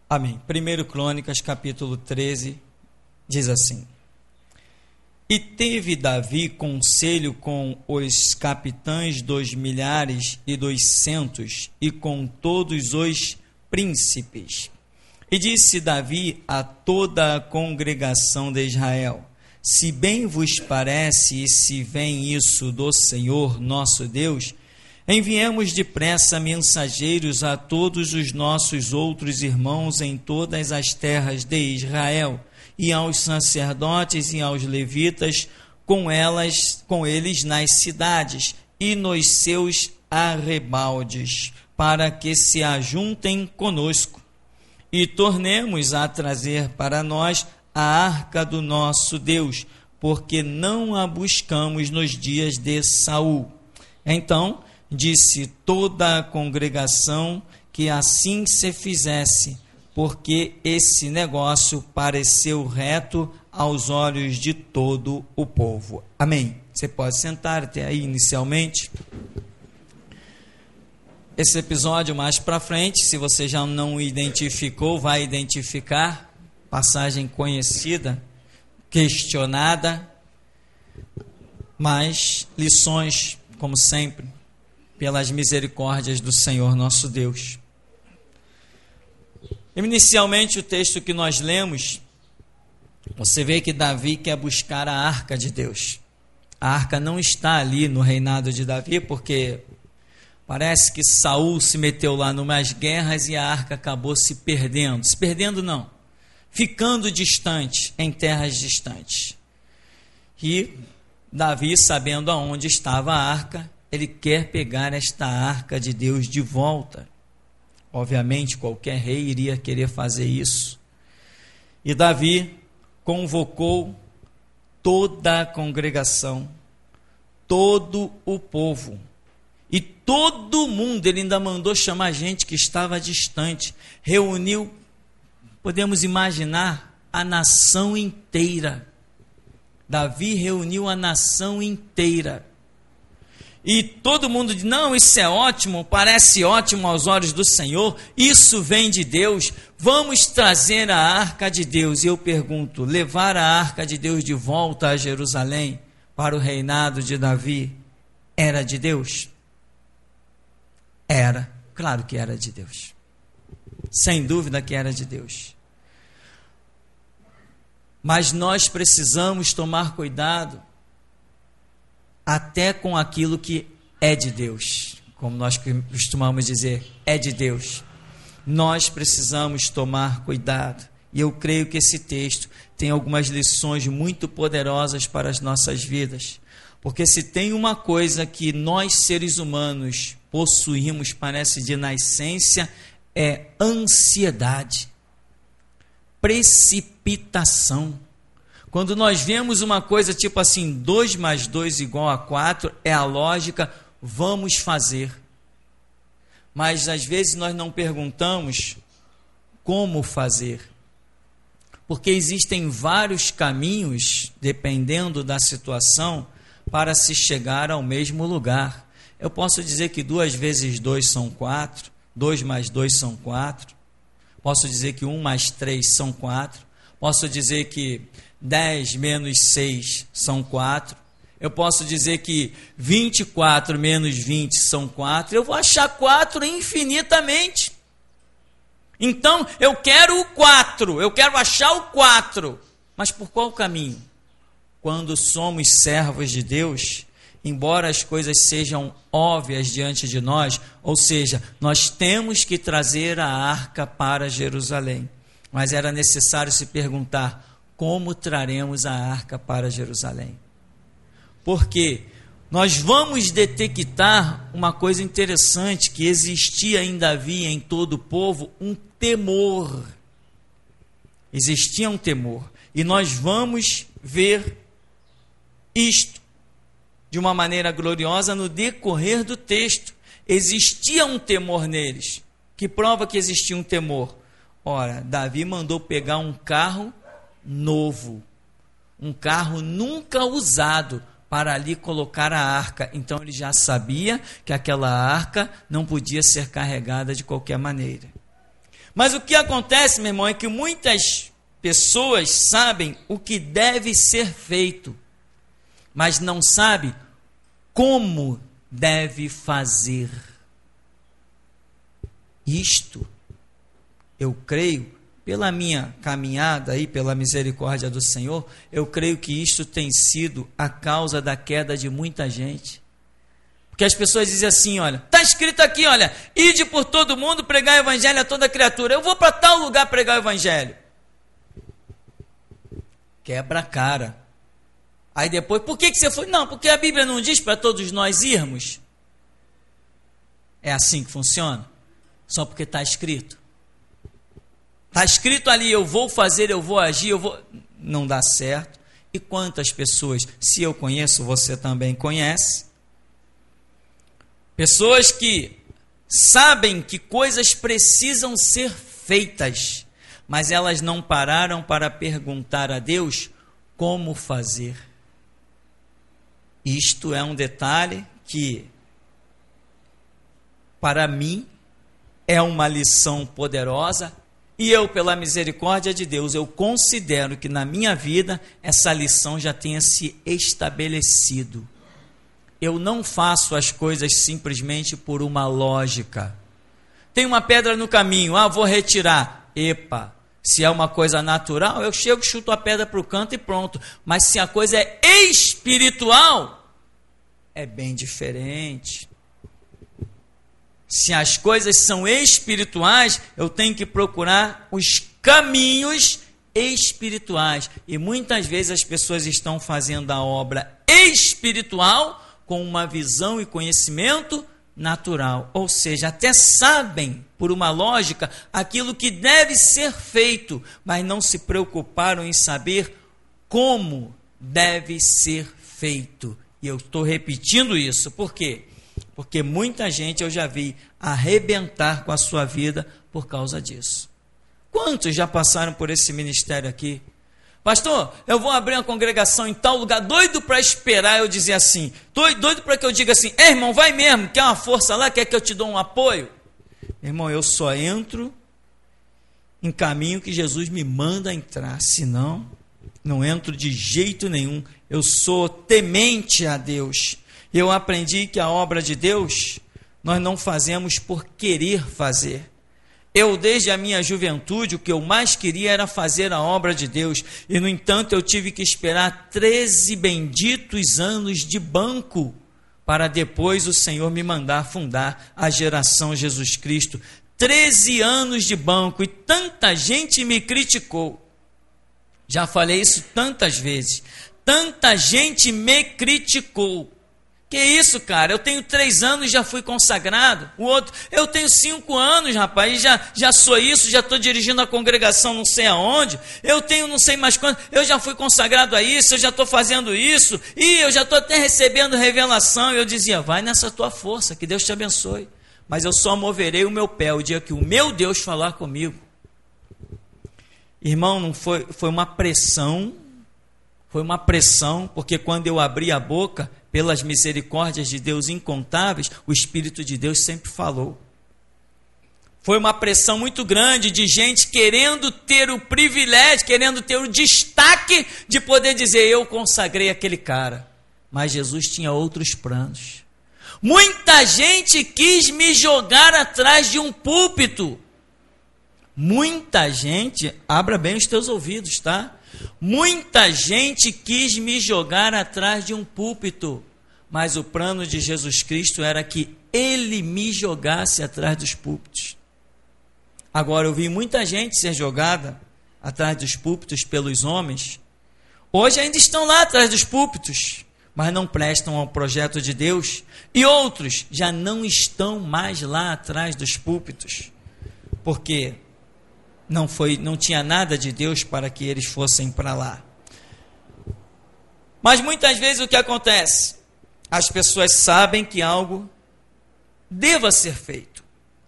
Amém. 1 Crônicas, capítulo 13, diz assim: E teve Davi conselho com os capitães dos milhares e dos centos, e com todos os príncipes. E disse Davi a toda a congregação de Israel: Se bem vos parece, e se vem isso do Senhor nosso Deus, enviemos depressa mensageiros a todos os nossos outros irmãos em todas as terras de Israel, e aos sacerdotes e aos levitas, com eles nas cidades e nos seus arrebaldes, para que se ajuntem conosco, e tornemos a trazer para nós a arca do nosso Deus, porque não a buscamos nos dias de Saul. Então disse toda a congregação que assim se fizesse, porque esse negócio pareceu reto aos olhos de todo o povo. Amém. Você pode sentar até aí inicialmente. Esse episódio mais para frente, se você já não identificou, vai identificar. Passagem conhecida, questionada, mas lições, como sempre, pelas misericórdias do Senhor nosso Deus. Inicialmente, o texto que nós lemos, você vê que Davi quer buscar a arca de Deus. A arca não está ali no reinado de Davi, porque parece que Saul se meteu lá numas guerras e a arca acabou se perdendo. Se perdendo não, ficando distante, em terras distantes. E Davi, sabendo aonde estava a arca, ele quer pegar esta arca de Deus de volta. Obviamente, qualquer rei iria querer fazer isso. E Davi convocou toda a congregação, todo o povo, e todo mundo. Ele ainda mandou chamar gente que estava distante, reuniu, podemos imaginar, a nação inteira. Davi reuniu a nação inteira. E todo mundo diz: não, isso é ótimo, parece ótimo aos olhos do Senhor, isso vem de Deus, vamos trazer a arca de Deus. E eu pergunto: levar a arca de Deus de volta a Jerusalém, para o reinado de Davi, era de Deus? Era, claro que era de Deus, sem dúvida que era de Deus. Mas nós precisamos tomar cuidado até com aquilo que é de Deus, como nós costumamos dizer, é de Deus. Nós precisamos tomar cuidado, e eu creio que esse texto tem algumas lições muito poderosas para as nossas vidas, porque se tem uma coisa que nós seres humanos possuímos, parece de nascença, é ansiedade, precipitação. Quando nós vemos uma coisa tipo assim, 2 mais 2 igual a 4, é a lógica, vamos fazer. Mas às vezes nós não perguntamos como fazer. Porque existem vários caminhos, dependendo da situação, para se chegar ao mesmo lugar. Eu posso dizer que 2 vezes 2 são 4, 2 mais 2 são 4. Posso dizer que 1 mais 3 são 4. Posso dizer que 10 menos 6 são 4. Eu posso dizer que 24 menos 20 são 4. Eu vou achar 4 infinitamente. Então, eu quero o 4. Eu quero achar o 4. Mas por qual caminho? Quando somos servos de Deus, embora as coisas sejam óbvias diante de nós, ou seja, nós temos que trazer a arca para Jerusalém. Mas era necessário se perguntar: como traremos a arca para Jerusalém? Porque nós vamos detectar uma coisa interessante, que existia em Davi, em todo o povo, um temor. Existia um temor. E nós vamos ver isto de uma maneira gloriosa no decorrer do texto. Existia um temor neles. Que prova que existia um temor? Ora, Davi mandou pegar um carro novo, um carro nunca usado, para ali colocar a arca. Então ele já sabia que aquela arca não podia ser carregada de qualquer maneira. Mas o que acontece, meu irmão, é que muitas pessoas sabem o que deve ser feito, mas não sabem como deve fazer. Isto, eu creio, pela minha caminhada aí, pela misericórdia do Senhor, eu creio que isto tem sido a causa da queda de muita gente. Porque as pessoas dizem assim, olha, está escrito aqui, olha, ide por todo mundo pregar o evangelho a toda criatura. Eu vou para tal lugar pregar o evangelho. Quebra a cara. Aí depois, por que você foi? Não, porque a Bíblia não diz para todos nós irmos. É assim que funciona? Só porque está escrito. Está escrito ali, eu vou fazer, eu vou agir, eu vou... Não dá certo. E quantas pessoas, se eu conheço, você também conhece, pessoas que sabem que coisas precisam ser feitas, mas elas não pararam para perguntar a Deus como fazer. Isto é um detalhe que, para mim, é uma lição poderosa, e eu, pela misericórdia de Deus, eu considero que na minha vida essa lição já tenha se estabelecido. Eu não faço as coisas simplesmente por uma lógica. Tem uma pedra no caminho, vou retirar. Epa, se é uma coisa natural, eu chego, chuto a pedra para o canto e pronto. Mas se a coisa é espiritual, é bem diferente. Se as coisas são espirituais, eu tenho que procurar os caminhos espirituais. E muitas vezes as pessoas estão fazendo a obra espiritual com uma visão e conhecimento natural. Ou seja, até sabem, por uma lógica, aquilo que deve ser feito, mas não se preocuparam em saber como deve ser feito. E eu estou repetindo isso. Por quê? Porque muita gente eu já vi arrebentar com a sua vida por causa disso. Quantos já passaram por esse ministério aqui? Pastor, eu vou abrir uma congregação em tal lugar, doido para esperar eu dizer assim, doido para que eu diga assim, irmão, vai mesmo, quer uma força lá, quer que eu te dou um apoio? Irmão, eu só entro em caminho que Jesus me manda entrar, senão não entro de jeito nenhum. Eu sou temente a Deus. Eu aprendi que a obra de Deus nós não fazemos por querer fazer. Eu, desde a minha juventude, o que eu mais queria era fazer a obra de Deus. E, no entanto, eu tive que esperar 13 benditos anos de banco para depois o Senhor me mandar fundar a Geração Jesus Cristo. 13 anos de banco e tanta gente me criticou. Já falei isso tantas vezes. Tanta gente me criticou. Que isso, cara? Eu tenho 3 anos e já fui consagrado. O outro, eu tenho 5 anos, rapaz, e já sou isso, já estou dirigindo a congregação não sei aonde. Eu tenho não sei mais quanto, eu já fui consagrado a isso, eu já estou fazendo isso, e eu já estou até recebendo revelação. E eu dizia, vai nessa tua força, que Deus te abençoe. Mas eu só moverei o meu pé o dia que o meu Deus falar comigo. Irmão, não foi uma pressão, porque quando eu abri a boca, pelas misericórdias de Deus incontáveis, o Espírito de Deus sempre falou. Foi uma pressão muito grande de gente querendo ter o privilégio, querendo ter o destaque de poder dizer, eu consagrei aquele cara. Mas Jesus tinha outros planos. Muita gente quis me jogar atrás de um púlpito. Muita gente, abra bem os teus ouvidos, tá? Muita gente quis me jogar atrás de um púlpito, mas o plano de Jesus Cristo era que Ele me jogasse atrás dos púlpitos. Agora, eu vi muita gente ser jogada atrás dos púlpitos pelos homens. Hoje ainda estão lá atrás dos púlpitos, mas não prestam ao projeto de Deus. E outros já não estão mais lá atrás dos púlpitos, porque não tinha nada de Deus para que eles fossem para lá. Mas muitas vezes o que acontece? As pessoas sabem que algo deva ser feito,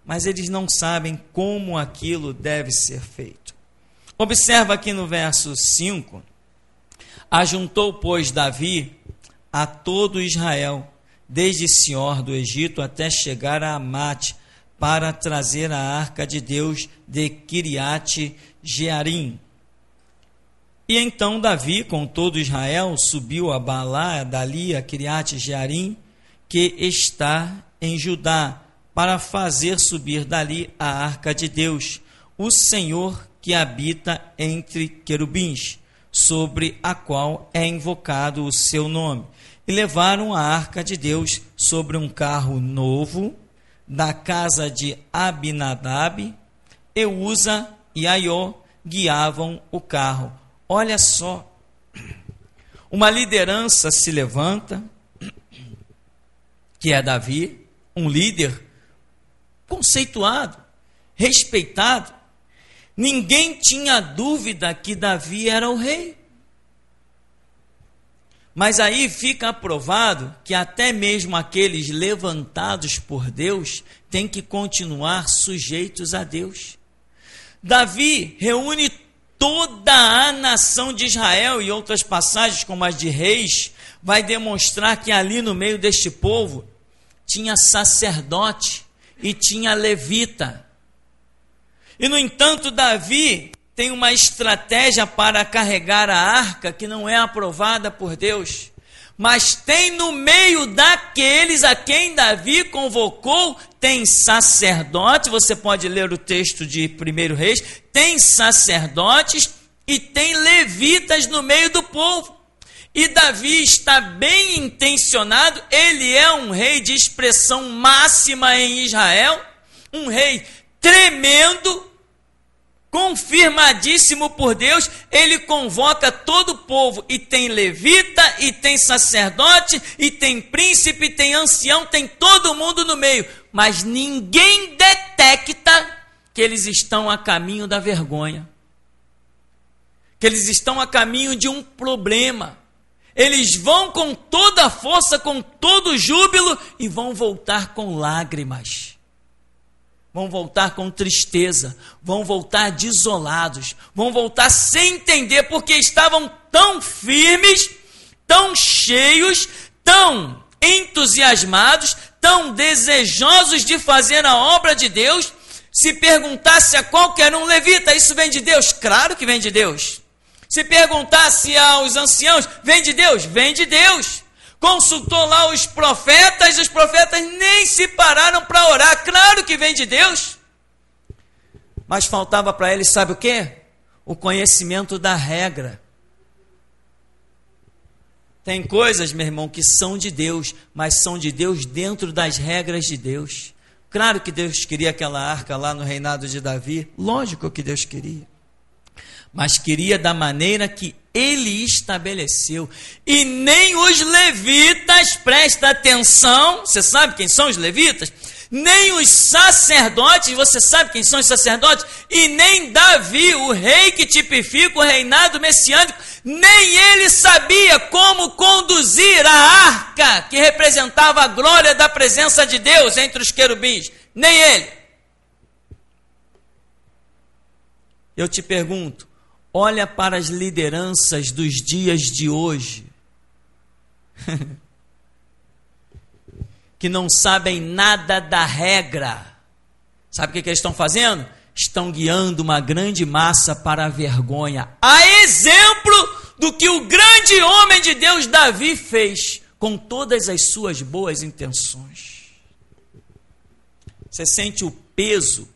mas eles não sabem como aquilo deve ser feito. Observa aqui no verso 5, ajuntou, pois, Davi a todo Israel, desde Sior do Egito até chegar a Amate, para trazer a arca de Deus de Kiriate Jearim. E então Davi, com todo Israel, subiu a Baalá, dali a Kiriate Jearim, que está em Judá, para fazer subir dali a arca de Deus, o Senhor que habita entre querubins, sobre a qual é invocado o seu nome. E levaram a arca de Deus sobre um carro novo, da casa de Abinadab, e Uza e Aiô guiavam o carro. Olha só, uma liderança se levanta, que é Davi, um líder conceituado, respeitado. Ninguém tinha dúvida que Davi era o rei. Mas aí fica aprovado que até mesmo aqueles levantados por Deus têm que continuar sujeitos a Deus. Davi reúne toda a nação de Israel, e outras passagens, como as de Reis, vai demonstrar que ali no meio deste povo tinha sacerdote e tinha levita. E no entanto, Davi tem uma estratégia para carregar a arca que não é aprovada por Deus, mas tem no meio daqueles a quem Davi convocou, tem sacerdote. Você pode ler o texto de 1 Reis, tem sacerdotes e tem levitas no meio do povo. E Davi está bem intencionado, ele é um rei de expressão máxima em Israel, um rei tremendo, confirmadíssimo por Deus. Ele convoca todo o povo, e tem levita, e tem sacerdote, e tem príncipe, tem ancião, tem todo mundo no meio, mas ninguém detecta que eles estão a caminho da vergonha, que eles estão a caminho de um problema. Eles vão com toda a força, com todo o júbilo, e vão voltar com lágrimas. Vão voltar com tristeza, vão voltar desolados, vão voltar sem entender, porque estavam tão firmes, tão cheios, tão entusiasmados, tão desejosos de fazer a obra de Deus. Se perguntasse a qualquer um: levita, isso vem de Deus? Claro que vem de Deus. Se perguntasse aos anciãos: vem de Deus? Vem de Deus. Consultou lá os profetas nem se pararam para orar. Claro que vem de Deus. Mas faltava para eles, sabe o quê? O conhecimento da regra. Tem coisas, meu irmão, que são de Deus, mas são de Deus dentro das regras de Deus. Claro que Deus queria aquela arca lá no reinado de Davi, lógico que Deus queria, mas queria da maneira que ele estabeleceu. E nem os levitas, presta atenção, você sabe quem são os levitas? Nem os sacerdotes, você sabe quem são os sacerdotes? E nem Davi, o rei que tipifica o reinado messiânico, nem ele sabia como conduzir a arca que representava a glória da presença de Deus entre os querubins, nem ele. Eu te pergunto, olha para as lideranças dos dias de hoje, que não sabem nada da regra. Sabe o que eles estão fazendo? Estão guiando uma grande massa para a vergonha, a exemplo do que o grande homem de Deus Davi fez, com todas as suas boas intenções. Você sente o peso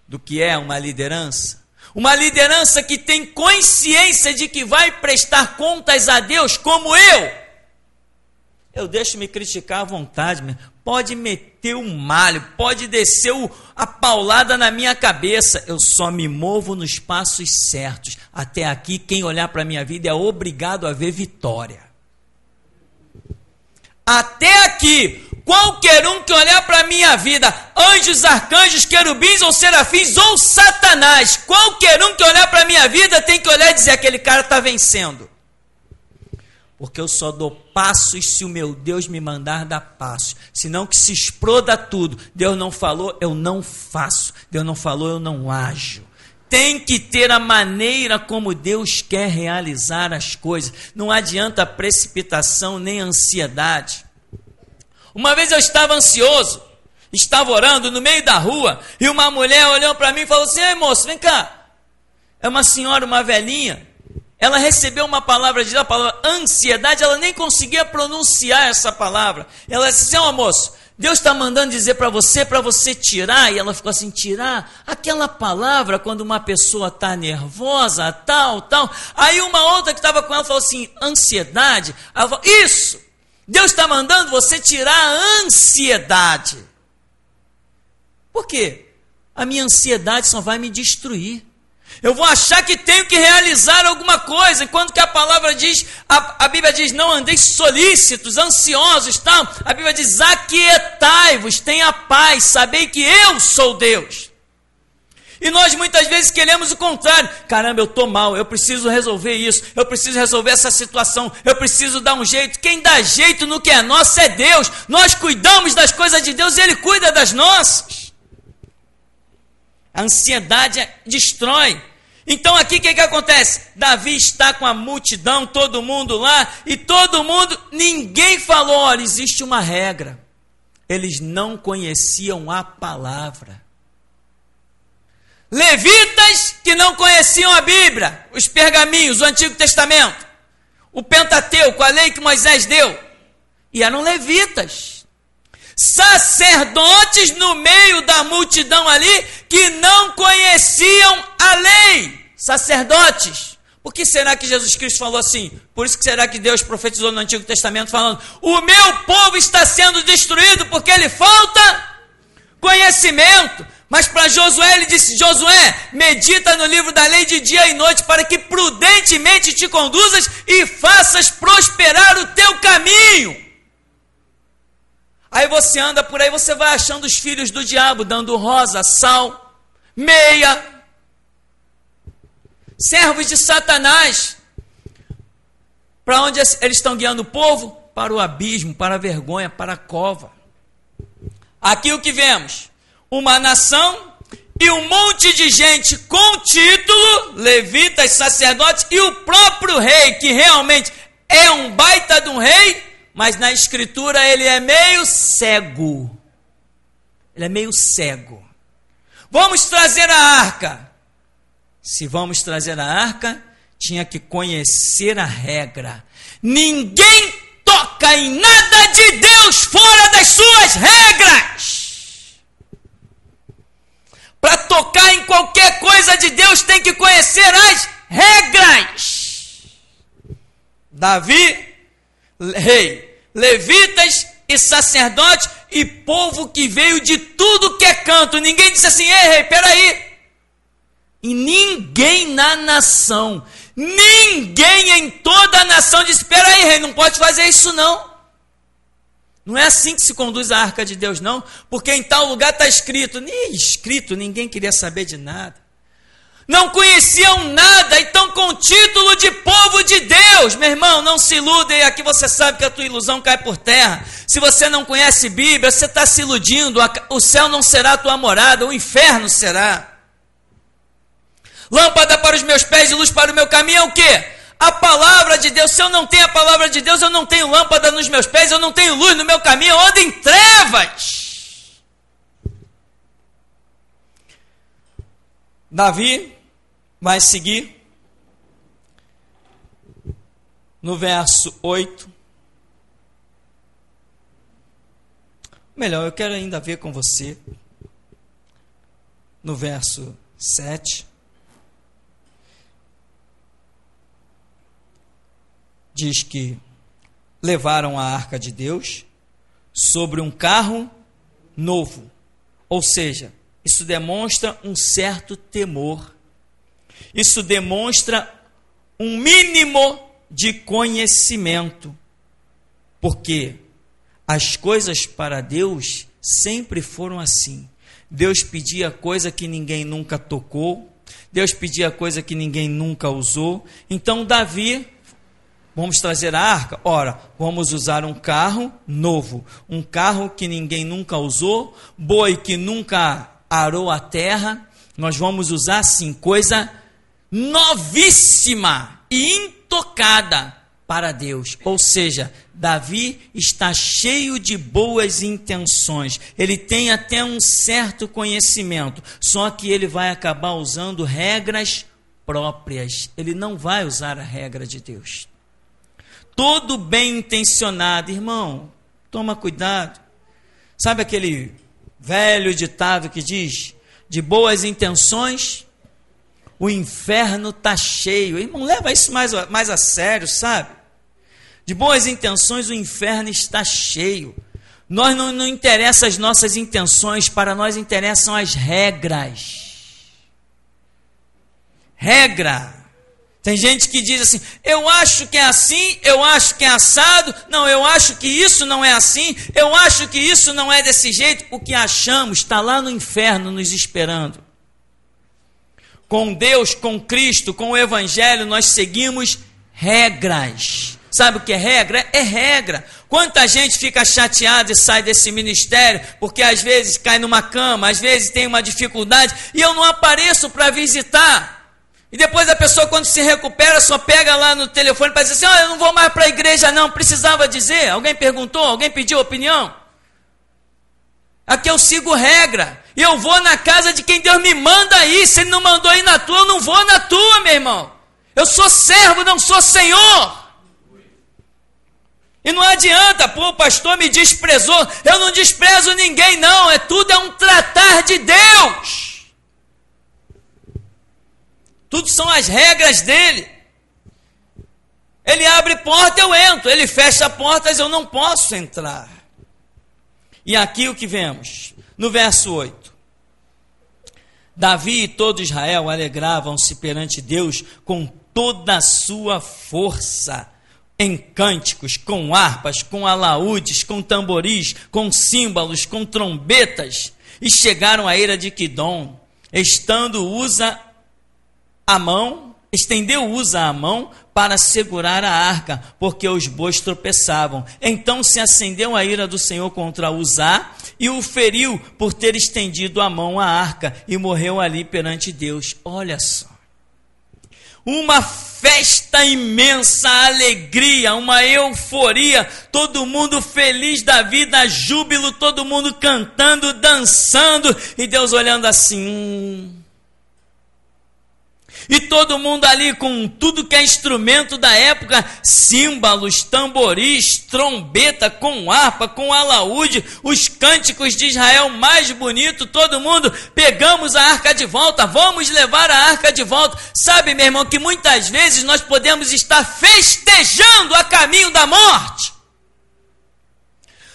do que é uma liderança? Uma liderança que tem consciência de que vai prestar contas a Deus, como eu deixo me criticar à vontade, pode meter o malho, pode descer a paulada na minha cabeça, eu só me movo nos passos certos. Até aqui, quem olhar para a minha vida é obrigado a ver vitória. Até aqui, qualquer um que olhar para a minha vida, anjos, arcanjos, querubins ou serafins ou Satanás, qualquer um que olhar para a minha vida tem que olhar e dizer: aquele cara está vencendo. Porque eu só dou passos se o meu Deus me mandar dar passos. Senão que se exploda tudo. Deus não falou, eu não faço. Deus não falou, eu não ajo. Tem que ter a maneira como Deus quer realizar as coisas. Não adianta precipitação nem ansiedade. Uma vez eu estava ansioso. estava orando no meio da rua, e uma mulher olhou para mim e falou assim: ei, moço, vem cá. É uma senhora, uma velhinha, ela recebeu uma palavra de Deus, a palavra ansiedade, ela nem conseguia pronunciar essa palavra. Ela disse assim: ó, moço, Deus está mandando dizer para você tirar. E ela ficou assim: tirar? Aquela palavra quando uma pessoa está nervosa, tal. Aí uma outra que estava com ela falou assim: ansiedade. Ela falou: isso, Deus está mandando você tirar a ansiedade. Por quê? A minha ansiedade só vai me destruir. Eu vou achar que tenho que realizar alguma coisa, enquanto que a palavra diz, a Bíblia diz: não andeis solícitos, ansiosos, tal. A Bíblia diz: aquietai-vos, tenha paz, sabei que eu sou Deus. E nós muitas vezes queremos o contrário. Caramba, eu estou mal, eu preciso resolver isso, eu preciso resolver essa situação, eu preciso dar um jeito. Quem dá jeito no que é nosso é Deus. Nós cuidamos das coisas de Deus e Ele cuida das nossas. A ansiedade destrói. Então aqui o que acontece? Davi está com a multidão, todo mundo lá, e todo mundo, ninguém falou: olha, existe uma regra. Eles não conheciam a palavra. Levitas que não conheciam a Bíblia, os pergaminhos, o Antigo Testamento, o Pentateuco, a lei que Moisés deu, e eram levitas. Sacerdotes no meio da multidão ali que não conheciam a lei. Sacerdotes. Por que será que Jesus Cristo falou assim? Por isso que será que Deus profetizou no Antigo Testamento falando: o meu povo está sendo destruído porque lhe falta conhecimento. Mas para Josué ele disse: Josué, medita no livro da lei de dia e noite, para que prudentemente te conduzas e faças prosperar o teu caminho. Aí você anda por aí, você vai achando os filhos do diabo dando rosa, sal, meia, servos de Satanás. Para onde eles estão guiando o povo? Para o abismo, para a vergonha, para a cova. Aqui o que vemos? Uma nação e um monte de gente com título, levitas, sacerdotes, e o próprio rei, que realmente é um baita de um rei, mas na escritura ele é meio cego. Ele é meio cego. Vamos trazer a arca. Se vamos trazer a arca, tinha que conhecer a regra. Ninguém toca em nada de Deus fora das suas regras. Para tocar em qualquer coisa de Deus tem que conhecer as regras. Davi, rei, levitas e sacerdotes e povo que veio de tudo que é canto. Ninguém disse assim: ei, rei, peraí. E ninguém na nação, ninguém em toda a nação disse: peraí, rei, não pode fazer isso não. Não é assim que se conduz a arca de Deus, não, porque em tal lugar está escrito. Nem escrito, ninguém queria saber de nada. Não conheciam nada, então com título de povo de Deus. Meu irmão, não se ilude, aqui você sabe que a tua ilusão cai por terra. Se você não conhece Bíblia, você está se iludindo. O céu não será a tua morada, o inferno será. Lâmpada para os meus pés e luz para o meu caminho é o quê? A palavra de Deus. Se eu não tenho a palavra de Deus, eu não tenho lâmpada nos meus pés, eu não tenho luz no meu caminho, eu ando em trevas. Davi vai seguir no verso 8. Melhor, eu quero ainda ver com você no verso 7. Diz que levaram a arca de Deus sobre um carro novo. Ou seja, isso demonstra um certo temor. Isso demonstra um mínimo de conhecimento. Porque as coisas para Deus sempre foram assim. Deus pedia coisa que ninguém nunca tocou. Deus pedia coisa que ninguém nunca usou. Então Davi: vamos trazer a arca? Ora, vamos usar um carro novo, um carro que ninguém nunca usou, boi que nunca arou a terra. Nós vamos usar sim, coisa novíssima e intocada. para Deus. Ou seja, Davi está cheio de boas intenções. Ele tem até um certo conhecimento, só que ele vai acabar usando regras próprias. Ele não vai usar a regra de Deus. Todo bem intencionado, irmão, toma cuidado. Sabe aquele velho ditado que diz: de boas intenções o inferno está cheio. Irmão, leva isso mais a sério, sabe? De boas intenções o inferno está cheio. Nós não interessa as nossas intenções, para nós interessam as regras. Regra. Tem gente que diz assim: eu acho que é assim, eu acho que é assado, não, eu acho que isso não é assim, eu acho que isso não é desse jeito. O que achamos está lá no inferno nos esperando. Com Deus, com Cristo, com o Evangelho, nós seguimos regras. Sabe o que é regra? É regra. Quanta gente fica chateada e sai desse ministério, porque às vezes cai numa cama, às vezes tem uma dificuldade, e eu não apareço para visitar. E depois a pessoa, quando se recupera, só pega lá no telefone para dizer assim: eu não vou mais para a igreja não. Precisava dizer? Alguém perguntou? Alguém pediu opinião? Aqui eu sigo regra. E eu vou na casa de quem Deus me manda ir. Se Ele não mandou ir na tua, eu não vou na tua, meu irmão. Eu sou servo, não sou senhor. E não adianta, pô, o pastor me desprezou. Eu não desprezo ninguém, não. Tudo é um tratar de Deus. Tudo são as regras dele. Ele abre porta, eu entro. Ele fecha portas, eu não posso entrar. E aqui o que vemos? No verso 8. Davi e todo Israel alegravam-se perante Deus com toda a sua força, em cânticos, com harpas, com alaúdes, com tamboris, com símbolos, com trombetas, e chegaram à eira de Quidom, estendeu Uza a mão para segurar a arca, porque os bois tropeçavam. Então se acendeu a ira do Senhor contra Uzá, e o feriu por ter estendido a mão à arca, e morreu ali perante Deus. Olha só, uma festa imensa, alegria, uma euforia, todo mundo feliz da vida, júbilo, todo mundo cantando, dançando, e Deus olhando assim, E todo mundo ali com tudo que é instrumento da época, símbolos, tamboris, trombeta, com harpa, com alaúde, os cânticos de Israel mais bonito, todo mundo, pegamos a arca de volta, vamos levar a arca de volta. Sabe, meu irmão, que muitas vezes nós podemos estar festejando a caminho da morte.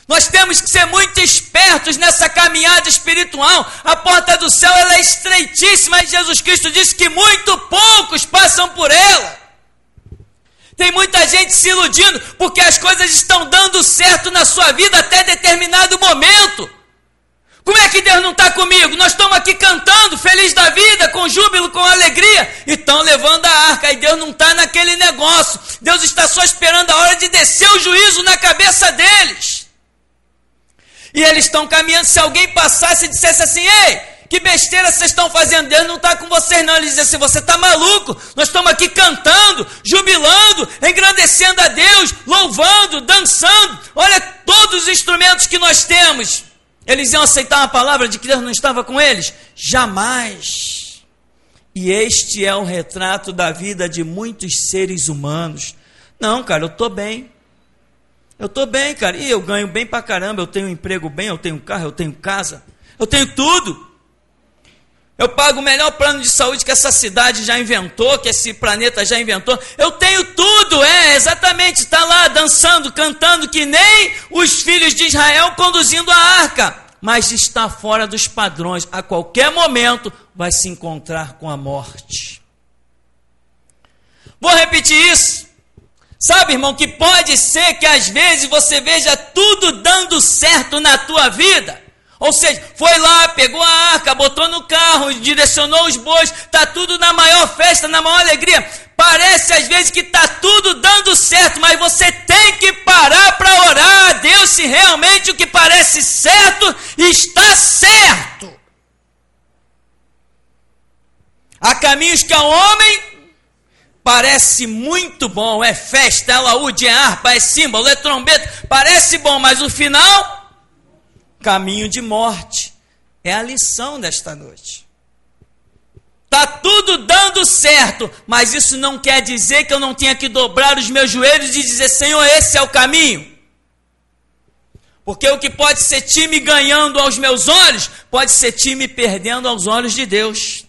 Nós temos que ser muito espertos nessa caminhada espiritual. A porta do céu ela é estreitíssima e Jesus Cristo disse que muito poucos passam por ela. Tem muita gente se iludindo porque as coisas estão dando certo na sua vida até determinado momento. Como é que Deus não está comigo? Nós estamos aqui cantando, feliz da vida, com júbilo, com alegria, e estão levando a arca, e Deus não está naquele negócio. Deus está só esperando a hora de descer o juízo na cabeça deles. E eles estão caminhando. Se alguém passasse e dissesse assim: ei, que besteira vocês estão fazendo, Deus não está com vocês não. Eles diziam assim: você está maluco, nós estamos aqui cantando, jubilando, engrandecendo a Deus, louvando, dançando, olha todos os instrumentos que nós temos. Eles iam aceitar uma palavra de que Deus não estava com eles? Jamais. E este é o retrato da vida de muitos seres humanos. Não, cara, eu estou bem. Eu estou bem, cara, e eu ganho bem pra caramba, eu tenho um emprego bem, eu tenho um carro, eu tenho casa, eu tenho tudo. Eu pago o melhor plano de saúde que essa cidade já inventou, que esse planeta já inventou. Eu tenho tudo, exatamente, está lá dançando, cantando, que nem os filhos de Israel conduzindo a arca. Mas está fora dos padrões, a qualquer momento vai se encontrar com a morte. Vou repetir isso. Sabe, irmão, que pode ser que às vezes você veja tudo dando certo na tua vida. Ou seja, foi lá, pegou a arca, botou no carro, direcionou os bois, está tudo na maior festa, na maior alegria. Parece às vezes que está tudo dando certo, mas você tem que parar para orar a Deus se realmente o que parece certo está certo. Há caminhos que ao homem parece muito bom, é festa, é alaúde, é harpa, é símbolo, é trombeta, parece bom, mas o final, caminho de morte. É a lição desta noite. Está tudo dando certo, mas isso não quer dizer que eu não tenha que dobrar os meus joelhos e dizer, Senhor, esse é o caminho. Porque o que pode ser time ganhando aos meus olhos, pode ser time perdendo aos olhos de Deus.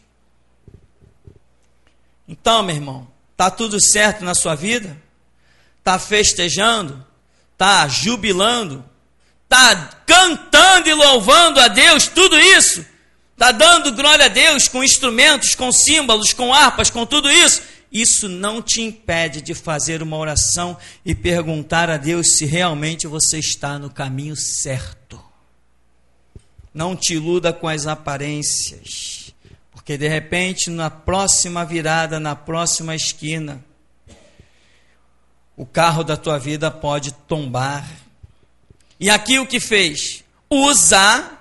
Então, meu irmão, está tudo certo na sua vida? Está festejando? Está jubilando? Está cantando e louvando a Deus? Tudo isso? Está dando glória a Deus com instrumentos, com símbolos, com harpas, com tudo isso? Isso não te impede de fazer uma oração e perguntar a Deus se realmente você está no caminho certo. Não te iluda com as aparências, porque de repente na próxima virada, na próxima esquina, o carro da tua vida pode tombar. E aqui o que fez? Uzá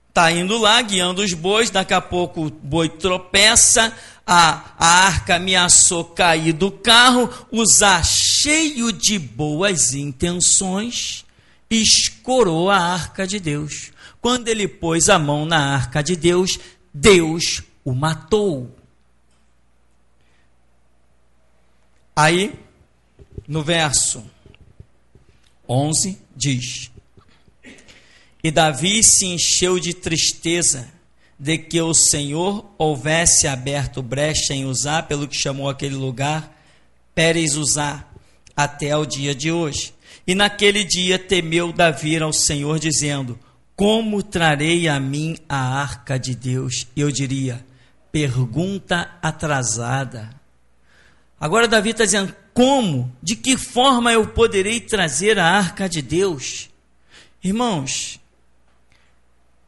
está indo lá, guiando os bois, daqui a pouco o boi tropeça, a arca ameaçou cair do carro, Uzá, cheio de boas intenções, escorou a arca de Deus. Quando ele pôs a mão na arca de Deus, Deus o matou. Aí, no verso 11, diz: E Davi se encheu de tristeza de que o Senhor houvesse aberto brecha em Uzá, pelo que chamou aquele lugar Pérez Uzá, até o dia de hoje. E naquele dia temeu Davi ao Senhor, dizendo: Como trarei a mim a arca de Deus? E eu diria: pergunta atrasada. Agora Davi está dizendo: como? De que forma eu poderei trazer a arca de Deus? Irmãos,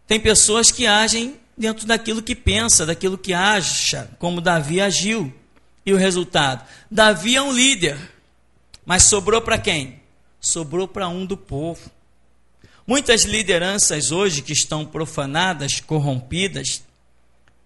tem pessoas que agem dentro daquilo que pensa, daquilo que acha, como Davi agiu. E o resultado? Davi é um líder, mas sobrou para quem? Sobrou para um do povo. Muitas lideranças hoje que estão profanadas, corrompidas,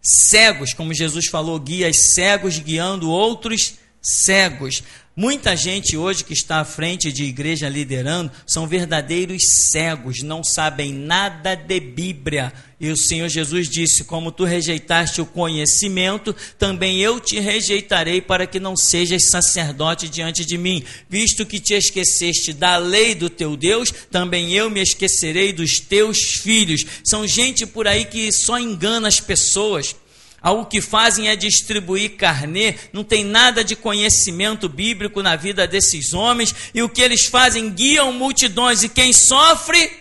cegos, como Jesus falou, guias cegos guiando outros cegos. Muita gente hoje que está à frente de igreja liderando são verdadeiros cegos, não sabem nada de Bíblia. E o Senhor Jesus disse: como tu rejeitaste o conhecimento, também eu te rejeitarei, para que não sejas sacerdote diante de mim. Visto que te esqueceste da lei do teu Deus, também eu me esquecerei dos teus filhos. São gente por aí que só engana as pessoas. O que fazem é distribuir carnê, não tem nada de conhecimento bíblico na vida desses homens, e o que eles fazem? Guiam multidões, e quem sofre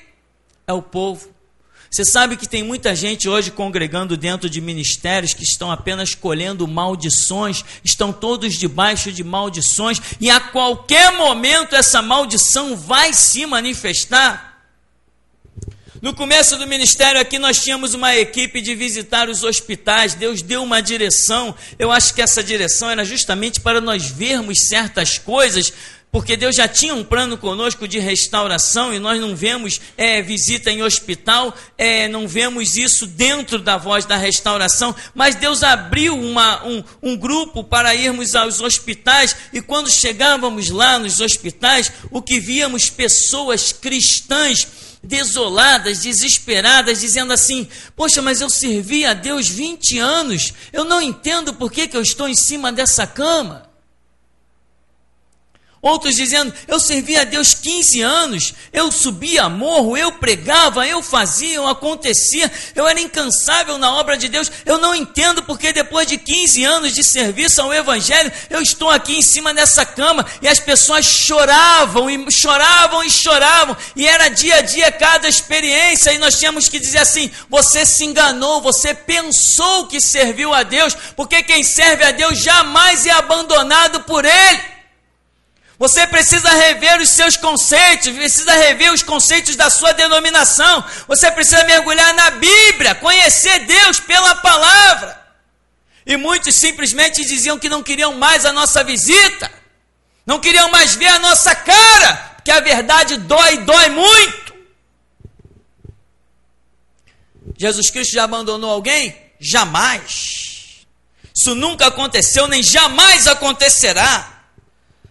é o povo. Você sabe que tem muita gente hoje congregando dentro de ministérios que estão apenas colhendo maldições, estão todos debaixo de maldições, e a qualquer momento essa maldição vai se manifestar. No começo do ministério aqui nós tínhamos uma equipe de visitar os hospitais. Deus deu uma direção. Eu acho que essa direção era justamente para nós vermos certas coisas, porque Deus já tinha um plano conosco de restauração, e nós não vemos visita em hospital, não vemos isso dentro da Voz da Restauração, mas Deus abriu um grupo para irmos aos hospitais, e quando chegávamos lá nos hospitais, o que víamos? Pessoas cristãs desoladas, desesperadas, dizendo assim: poxa, mas eu servi a Deus 20 anos, eu não entendo por que eu estou em cima dessa cama. Outros dizendo: eu servi a Deus 15 anos, eu subia morro, eu pregava, eu fazia, eu acontecia, eu era incansável na obra de Deus, eu não entendo porque depois de 15 anos de serviço ao Evangelho, eu estou aqui em cima dessa cama. E as pessoas choravam, e choravam, e choravam, e era dia a dia cada experiência, e nós tínhamos que dizer assim: você se enganou, você pensou que serviu a Deus, porque quem serve a Deus jamais é abandonado por Ele. Você precisa rever os seus conceitos, precisa rever os conceitos da sua denominação, você precisa mergulhar na Bíblia, conhecer Deus pela palavra. E muitos simplesmente diziam que não queriam mais a nossa visita, não queriam mais ver a nossa cara, porque a verdade dói, dói muito. Jesus Cristo já abandonou alguém? Jamais. Isso nunca aconteceu, nem jamais acontecerá.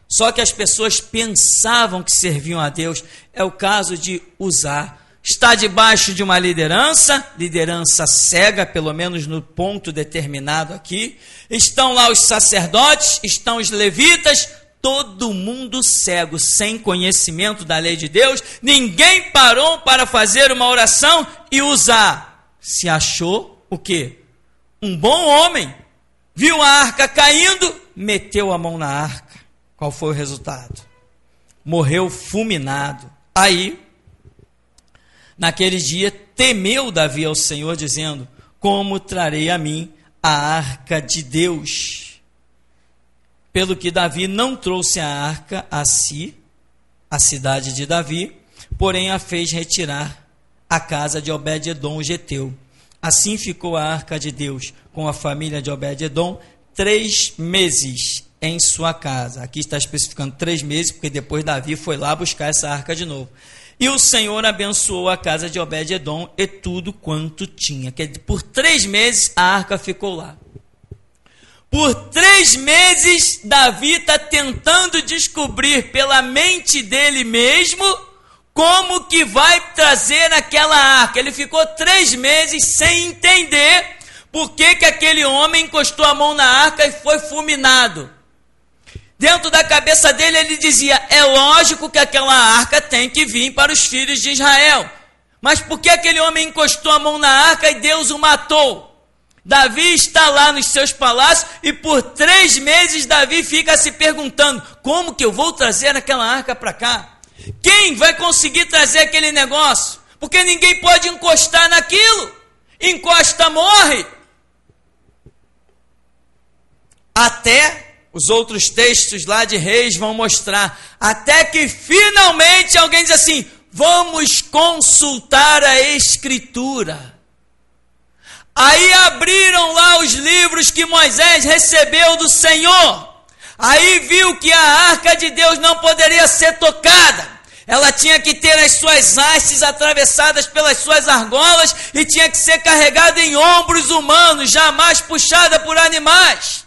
Só que as pessoas pensavam que serviam a Deus. É o caso de Uzá. Está debaixo de uma liderança cega, pelo menos no ponto determinado aqui. Estão lá os sacerdotes, estão os levitas, todo mundo cego, sem conhecimento da lei de Deus. Ninguém parou para fazer uma oração e Uzá se achou o quê? Um bom homem. Viu a arca caindo, meteu a mão na arca. Qual foi o resultado? Morreu fulminado. Aí, naquele dia, temeu Davi ao Senhor, dizendo: como trarei a mim a arca de Deus? Pelo que Davi não trouxe a arca a si, a cidade de Davi, porém a fez retirar à casa de Obed-edom, o geteu. Assim ficou a arca de Deus com a família de Obed-edom 3 meses em sua casa. Aqui está especificando 3 meses, porque depois Davi foi lá buscar essa arca de novo. E o Senhor abençoou a casa de Obed-edom e tudo quanto tinha. Por 3 meses a arca ficou lá. Por 3 meses Davi está tentando descobrir pela mente dele mesmo como que vai trazer aquela arca. Ele ficou 3 meses sem entender por que aquele homem encostou a mão na arca e foi fulminado. Dentro da cabeça dele ele dizia: é lógico que aquela arca tem que vir para os filhos de Israel. Mas por que aquele homem encostou a mão na arca e Deus o matou? Davi está lá nos seus palácios e por 3 meses Davi fica se perguntando: como que eu vou trazer aquela arca para cá? Quem vai conseguir trazer aquele negócio? Porque ninguém pode encostar naquilo. Encosta, morre. Até os outros textos lá de Reis vão mostrar, até que finalmente alguém diz assim: vamos consultar a Escritura. Aí abriram lá os livros que Moisés recebeu do Senhor. Aí viu que a arca de Deus não poderia ser tocada. Ela tinha que ter as suas hastes atravessadas pelas suas argolas e tinha que ser carregada em ombros humanos, jamais puxada por animais.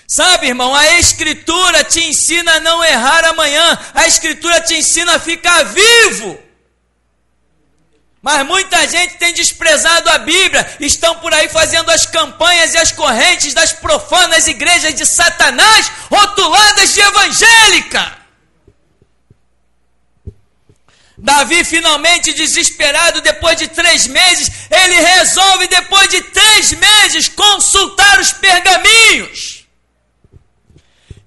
Sabe, irmão, a Escritura te ensina a não errar amanhã. A Escritura te ensina a ficar vivo. Mas muita gente tem desprezado a Bíblia, estão por aí fazendo as campanhas e as correntes das profanas igrejas de Satanás, rotuladas de evangélica. Davi finalmente, desesperado, depois de 3 meses, ele resolve, depois de 3 meses, consultar os pergaminhos.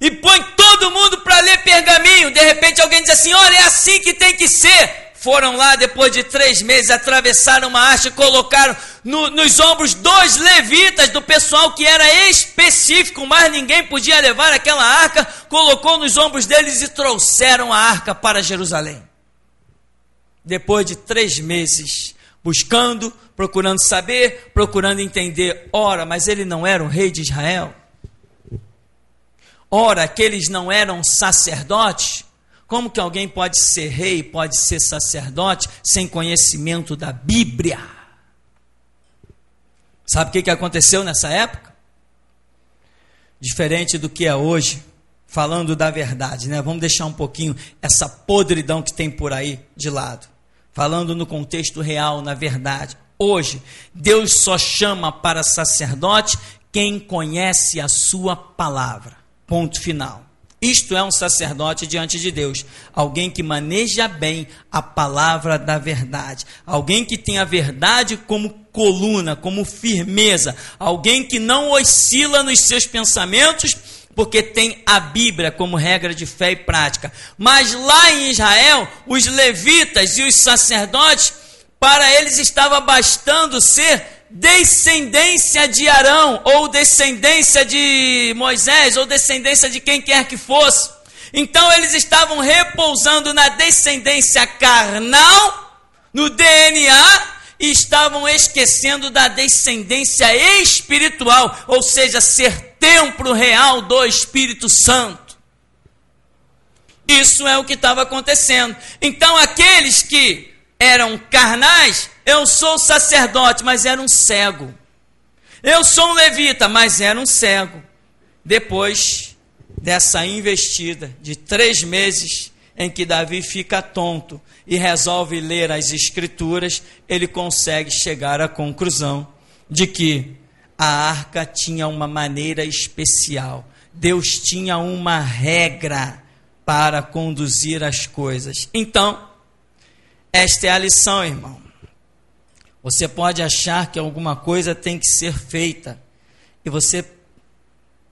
E põe todo mundo para ler pergaminho. De repente alguém diz assim: olha, é assim que tem que ser. Foram lá depois de 3 meses, atravessaram uma haste, colocaram nos ombros 2 levitas do pessoal que era específico, mas ninguém podia levar aquela arca, colocou nos ombros deles e trouxeram a arca para Jerusalém. Depois de 3 meses, buscando, procurando saber, procurando entender, ora, mas ele não era o rei de Israel? Ora, aqueles não eram sacerdotes? Como que alguém pode ser rei, pode ser sacerdote, sem conhecimento da Bíblia? Sabe o que aconteceu nessa época? Diferente do que é hoje, falando da verdade, né? Vamos deixar um pouquinho essa podridão que tem por aí de lado. Falando no contexto real, na verdade. Hoje, Deus só chama para sacerdote quem conhece a sua palavra. Ponto final. Isto é um sacerdote diante de Deus, alguém que maneja bem a palavra da verdade, alguém que tem a verdade como coluna, como firmeza, alguém que não oscila nos seus pensamentos, porque tem a Bíblia como regra de fé e prática. Mas lá em Israel, os levitas e os sacerdotes, para eles estava bastando ser descendência de Arão, ou descendência de Moisés, ou descendência de quem quer que fosse. Então eles estavam repousando na descendência carnal, no DNA, e estavam esquecendo da descendência espiritual, ou seja, ser templo real do Espírito Santo. Isso é o que estava acontecendo. Então aqueles que eram carnais, eu sou sacerdote, mas era um cego. Eu sou um levita, mas era um cego. Depois dessa investida de 3 meses em que Davi fica tonto e resolve ler as Escrituras, ele consegue chegar à conclusão de que a arca tinha uma maneira especial. Deus tinha uma regra para conduzir as coisas. Então, esta é a lição, irmão. Você pode achar que alguma coisa tem que ser feita, e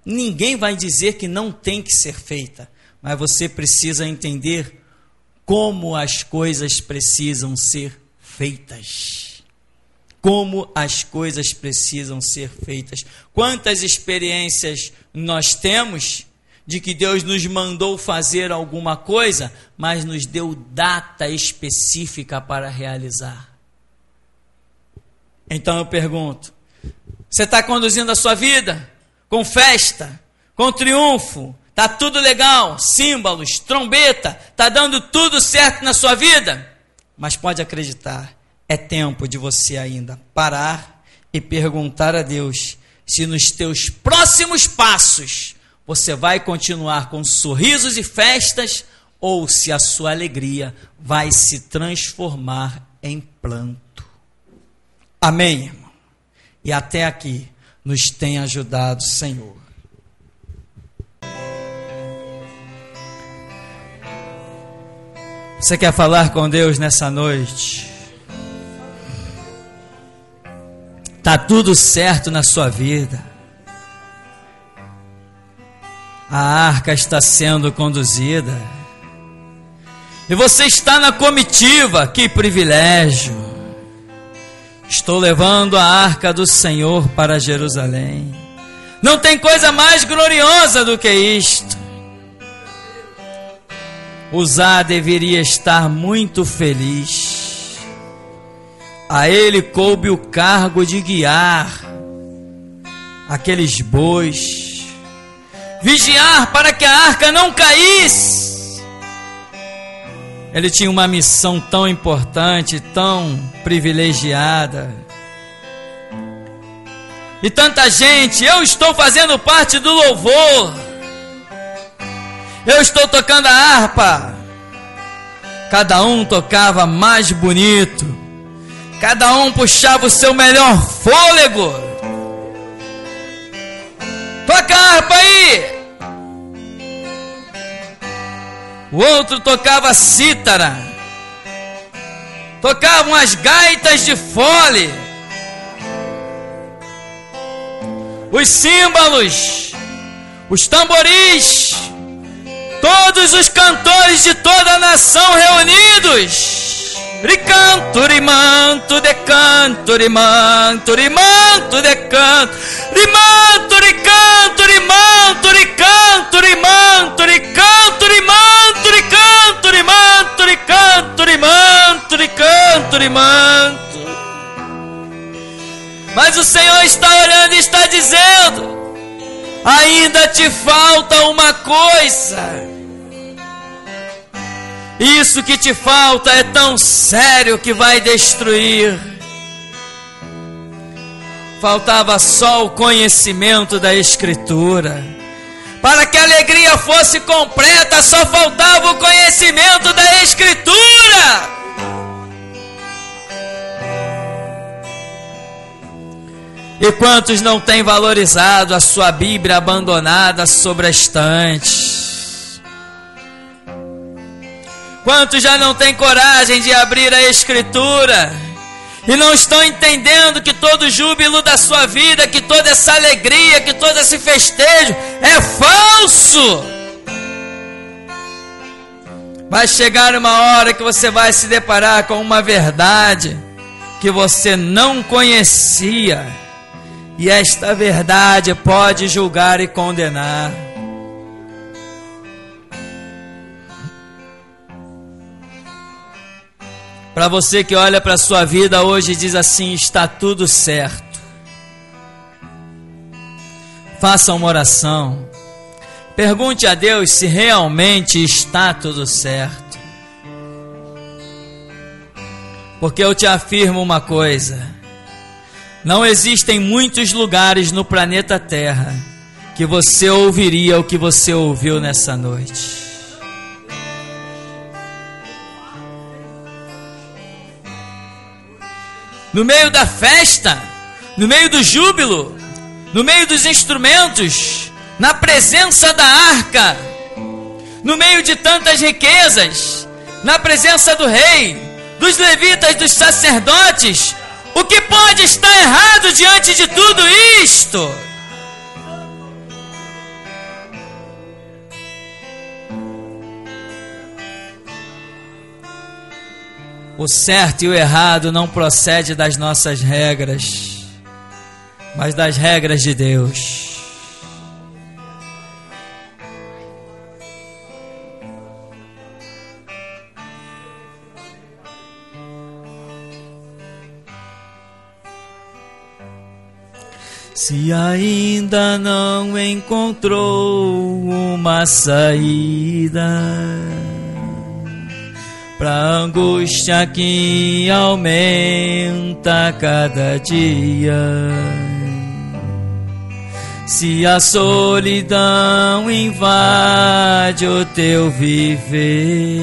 ninguém vai dizer que não tem que ser feita, mas você precisa entender como as coisas precisam ser feitas. Como as coisas precisam ser feitas. Quantas experiências nós temos de que Deus nos mandou fazer alguma coisa, mas nos deu data específica para realizar. Então eu pergunto, você está conduzindo a sua vida com festa, com triunfo, está tudo legal, símbolos, trombeta, está dando tudo certo na sua vida? Mas pode acreditar, é tempo de você ainda parar e perguntar a Deus se nos teus próximos passos você vai continuar com sorrisos e festas, ou se a sua alegria vai se transformar em pranto. Amém, irmão? E até aqui nos tem ajudado o Senhor. Você quer falar com Deus nessa noite? Está tudo certo na sua vida. A arca está sendo conduzida. E você está na comitiva, que privilégio. Estou levando a arca do Senhor para Jerusalém. Não tem coisa mais gloriosa do que isto. Uzá deveria estar muito feliz. A ele coube o cargo de guiar aqueles bois, vigiar para que a arca não caísse. Ele tinha uma missão tão importante, tão privilegiada. E tanta gente, eu estou fazendo parte do louvor, eu estou tocando a harpa. Cada um tocava mais bonito, cada um puxava o seu melhor fôlego. Toca a harpa aí. O outro tocava cítara, tocavam as gaitas de fole, os símbolos, os tamboris, todos os cantores de toda a nação reunidos. Ricanto, rimanto, decanto, rimanto, rimanto, decanto, rimanto, ricanto, rimanto, ricanto, rimanto, ricanto, rimanto, ricanto, rimanto, ricanto, rimanto, ricanto, rimanto. Mas o Senhor está orando e está dizendo: ainda te falta uma coisa. Isso que te falta é tão sério que vai destruir. Faltava só o conhecimento da Escritura. Para que a alegria fosse completa, só faltava o conhecimento da Escritura. E quantos não têm valorizado a sua Bíblia abandonada sobre a estante? Quantos já não têm coragem de abrir a Escritura e não estão entendendo que todo o júbilo da sua vida, que toda essa alegria, que todo esse festejo é falso? Vai chegar uma hora que você vai se deparar com uma verdade que você não conhecia, e esta verdade pode julgar e condenar. Para você que olha para a sua vida hoje e diz assim: está tudo certo. Faça uma oração. Pergunte a Deus se realmente está tudo certo. Porque eu te afirmo uma coisa: Não existem muitos lugares no planeta Terra que você ouviria o que você ouviu nessa noite. No meio da festa, no meio do júbilo, no meio dos instrumentos, na presença da arca, no meio de tantas riquezas, na presença do rei, dos levitas, dos sacerdotes, o que pode estar errado diante de tudo isto? O certo e o errado não procede das nossas regras, mas das regras de Deus. Se ainda não encontrou uma saída pra angústia que aumenta cada dia, se a solidão invade o teu viver,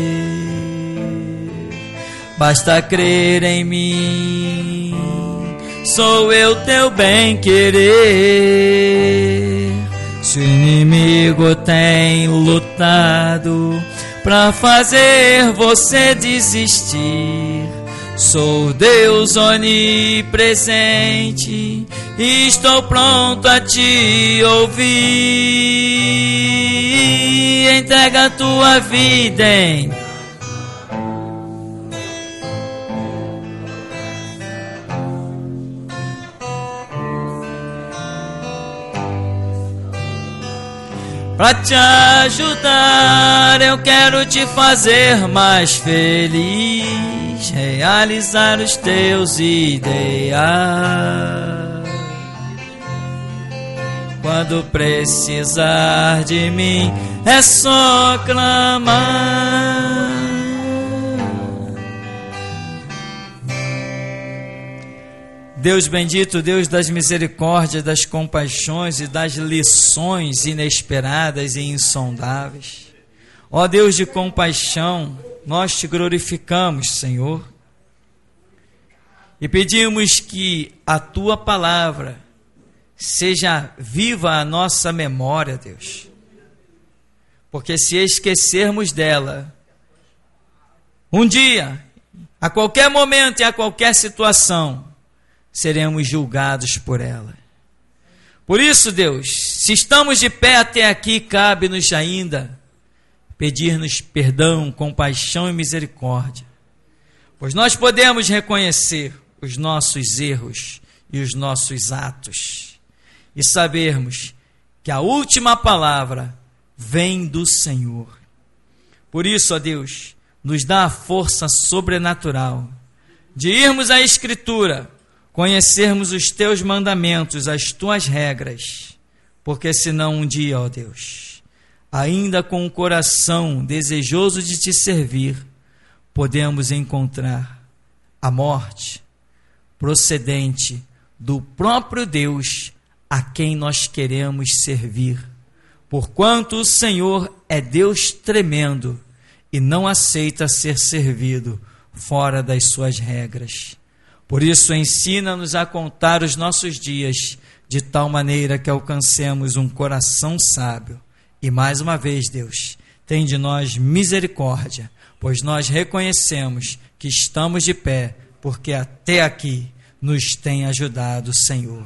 basta crer em mim, sou eu teu bem-querer. Se o inimigo tem lutado pra fazer você desistir, sou Deus onipresente, estou pronto a te ouvir. Entrega a tua vida em pra te ajudar, eu quero te fazer mais feliz, realizar os teus ideais. Quando precisar de mim, é só clamar. Deus bendito, Deus das misericórdias, das compaixões e das lições inesperadas e insondáveis. Ó Deus de compaixão, nós te glorificamos, Senhor, e pedimos que a tua palavra seja viva a nossa memória, Deus, porque se esquecermos dela, um dia, a qualquer momento e a qualquer situação, seremos julgados por ela. Por isso, Deus, se estamos de pé até aqui, cabe-nos ainda pedir-nos perdão, compaixão e misericórdia, pois nós podemos reconhecer os nossos erros e os nossos atos e sabermos que a última palavra vem do Senhor. Por isso, ó Deus, nos dá a força sobrenatural de irmos à Escritura, conhecermos os teus mandamentos, as tuas regras, porque senão um dia, ó Deus, ainda com o coração desejoso de te servir, podemos encontrar a morte procedente do próprio Deus a quem nós queremos servir, porquanto o Senhor é Deus tremendo e não aceita ser servido fora das suas regras. Por isso, ensina-nos a contar os nossos dias de tal maneira que alcancemos um coração sábio. E mais uma vez, Deus, tem de nós misericórdia, pois nós reconhecemos que estamos de pé, porque até aqui nos tem ajudado o Senhor.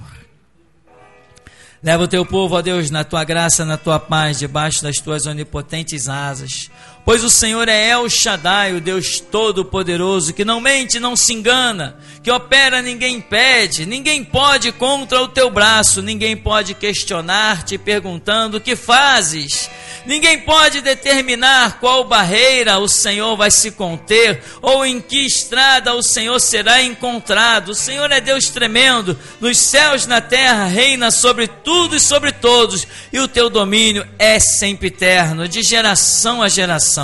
Leva o teu povo, ó Deus, na tua graça, na tua paz, debaixo das tuas onipotentes asas, pois o Senhor é El Shaddai, o Deus Todo-Poderoso, que não mente, não se engana, que opera, ninguém impede, ninguém pode contra o teu braço, ninguém pode questionar-te perguntando o que fazes, ninguém pode determinar qual barreira o Senhor vai se conter, ou em que estrada o Senhor será encontrado. O Senhor é Deus tremendo, nos céus, na terra, reina sobre tudo e sobre todos, e o teu domínio é sempre eterno, de geração a geração.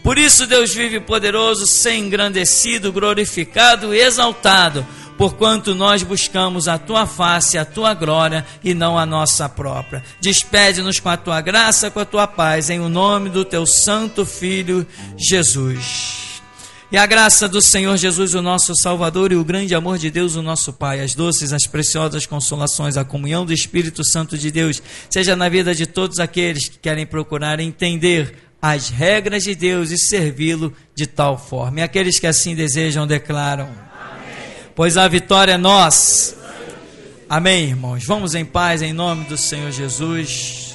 Por isso, Deus vive poderoso, ser engrandecido, glorificado e exaltado, porquanto nós buscamos a tua face, a tua glória e não a nossa própria. Despede-nos com a tua graça, com a tua paz, em o nome do teu santo Filho Jesus. E a graça do Senhor Jesus, o nosso Salvador, e o grande amor de Deus, o nosso Pai, as doces, as preciosas consolações, a comunhão do Espírito Santo de Deus, seja na vida de todos aqueles que querem procurar entender as regras de Deus e servi-lo de tal forma. E aqueles que assim desejam, declaram: amém. Pois a vitória é nossa. Amém, irmãos. Vamos em paz, em nome do Senhor Jesus.